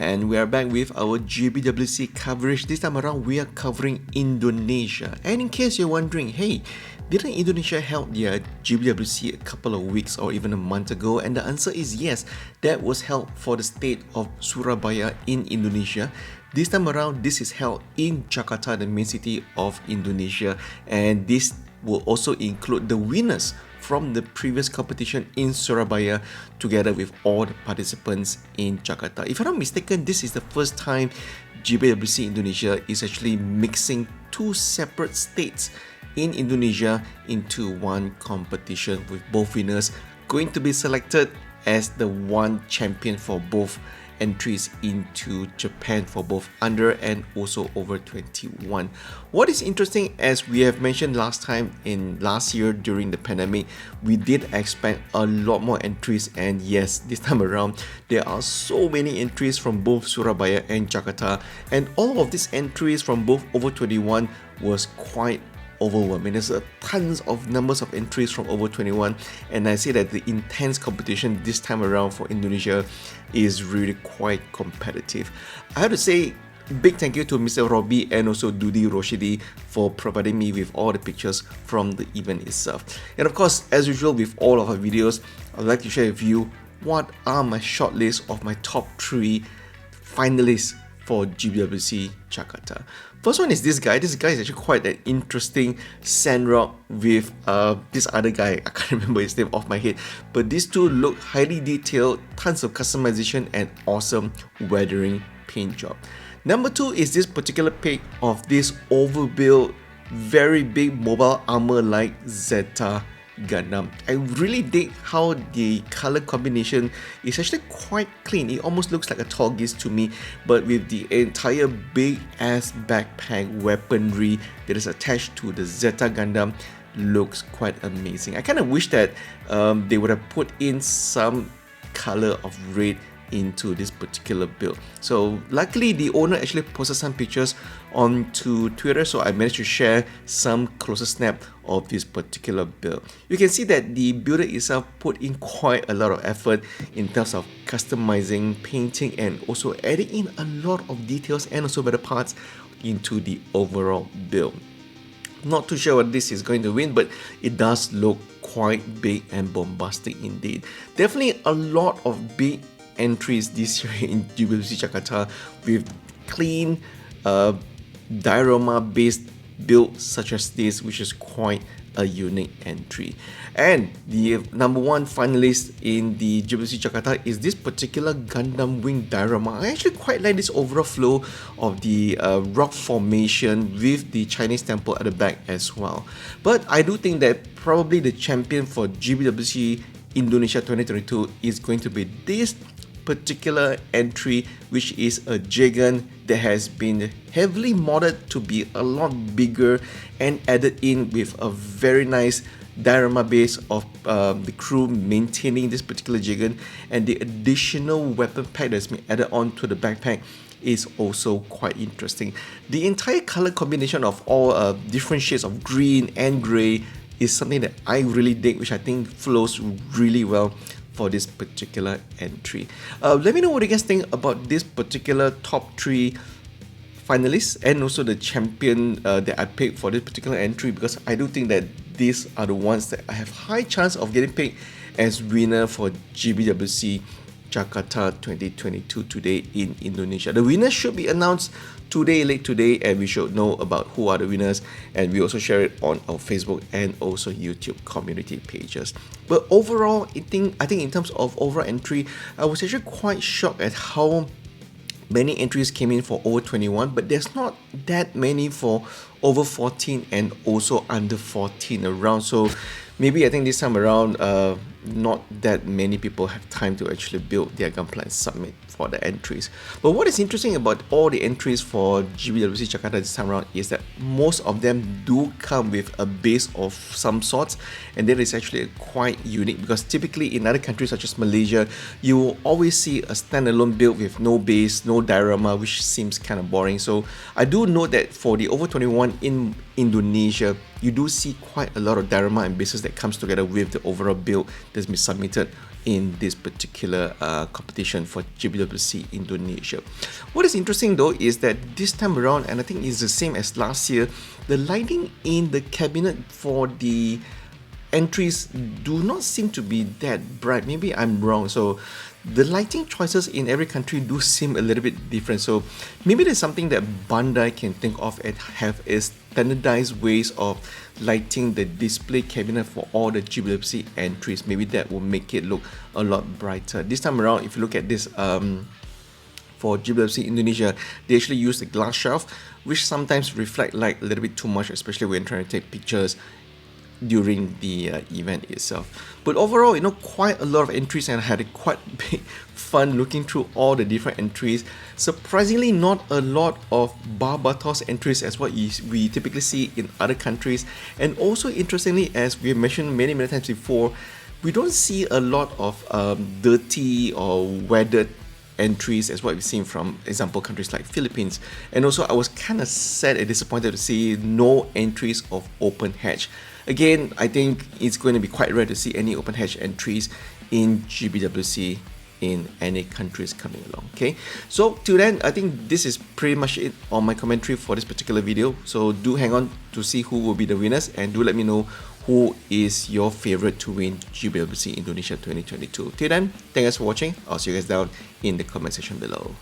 And we are back with our GBWC coverage. This time around, we are covering Indonesia. And in case you're wondering, hey, didn't Indonesia held their GBWC a couple of weeks or even a month ago? And the answer is yes, that was held for the state of Surabaya in Indonesia. This time around, this is held in Jakarta, the main city of Indonesia. And this will also include the winners from the previous competition in Surabaya together with all the participants in Jakarta. If I'm not mistaken, this is the first time GBWC Indonesia is actually mixing two separate states in Indonesia into one competition, with both winners going to be selected as the one champion for both entries into Japan for both under and also over 21. What is interesting, as we have mentioned last year during the pandemic, we did expect a lot more entries, and yes, this time around there are so many entries from both Surabaya and Jakarta, and all of these entries from both over 21 was quite overwhelming. There's tons of numbers of entries from over 21, and I say that the intense competition this time around for Indonesia is really quite competitive. I have to say big thank you to Mr. Robby and also Dudi Roshidy for providing me with all the pictures from the event itself. And of course, as usual with all of our videos, I'd like to share with you what are my short list of my top 3 finalists for GBWC Jakarta. First one is this guy. This guy is actually quite an interesting sand rock with this other guy. I can't remember his name off my head, but these two look highly detailed, tons of customization and awesome weathering paint job. Number 2 is this particular pic of this overbuilt, very big mobile armor like Zeta Gundam. I really dig how the color combination is actually quite clean. It almost looks like a tall geese to me, but with the entire big ass backpack weaponry that is attached to the Zeta Gundam, looks quite amazing. I kind of wish that they would have put in some color of red into this particular build. So luckily the owner actually posted some pictures onto Twitter, so I managed to share some closer snap of this particular build. You can see that the builder itself put in quite a lot of effort in terms of customizing, painting, and also adding in a lot of details and also better parts into the overall build. Not too sure what this is going to win, but it does look quite big and bombastic indeed. Definitely a lot of big entries this year in GBWC Jakarta with clean diorama based builds such as this, which is quite a unique entry. And the number 1 finalist in the GBWC Jakarta is this particular Gundam wing diorama. I actually quite like this overall flow of the rock formation with the Chinese temple at the back as well. But I do think that probably the champion for GBWC Indonesia 2022 is going to be this particular entry, which is a J-gun that has been heavily modded to be a lot bigger and added in with a very nice diorama base of the crew maintaining this particular J-gun, and the additional weapon pack that's been added on to the backpack is also quite interesting. The entire color combination of all different shades of green and grey is something that I really dig, which I think flows really well for this particular entry. Let me know what you guys think about this particular top 3 finalists and also the champion that I picked for this particular entry, because I do think that these are the ones that I have high chance of getting picked as winner for GBWC Jakarta 2022 today in Indonesia. The winners should be announced late today, and we should know about who are the winners, and we also share it on our Facebook and also YouTube community pages. But overall, I think in terms of overall entry, I was actually quite shocked at how many entries came in for over 21, but there's not that many for over 14 and also under 14 around. So maybe I think this time around not that many people have time to actually build their gunpla and submit for the entries. But what is interesting about all the entries for GBWC Jakarta this time around is that most of them do come with a base of some sorts, and that is actually quite unique, because typically in other countries such as Malaysia, you will always see a standalone build with no base, no diorama, which seems kind of boring. So I do know that for the over 21 in Indonesia, you do see quite a lot of diorama and bases that comes together with the overall build that's been submitted in this particular competition for GBWC Indonesia. What is interesting though is that this time around, and I think it's the same as last year, the lighting in the cabinet for the entries do not seem to be that bright. Maybe I'm wrong. So the lighting choices in every country do seem a little bit different. So maybe there's something that Bandai can think of and have a standardized ways of lighting the display cabinet for all the GBWC entries. Maybe that will make it look a lot brighter. This time around, if you look at this for GBWC Indonesia, they actually use the glass shelf, which sometimes reflect light a little bit too much, especially when trying to take pictures during the event itself. But overall, quite a lot of entries, and I had a quite big fun looking through all the different entries. Surprisingly, not a lot of Barbatos entries as what we typically see in other countries. And also interestingly, as we have mentioned many times before, we don't see a lot of dirty or weathered entries as what we've seen from example countries like Philippines. And also I was kind of sad and disappointed to see no entries of open hatch. Again, I think it's going to be quite rare to see any open hatch entries in GBWC in any countries coming along. Okay, so till then, I think this is pretty much it on my commentary for this particular video. So do hang on to see who will be the winners, and do let me know who is your favorite to win GBWC Indonesia 2022. Till then, thank you guys for watching. I'll see you guys down in the comment section below.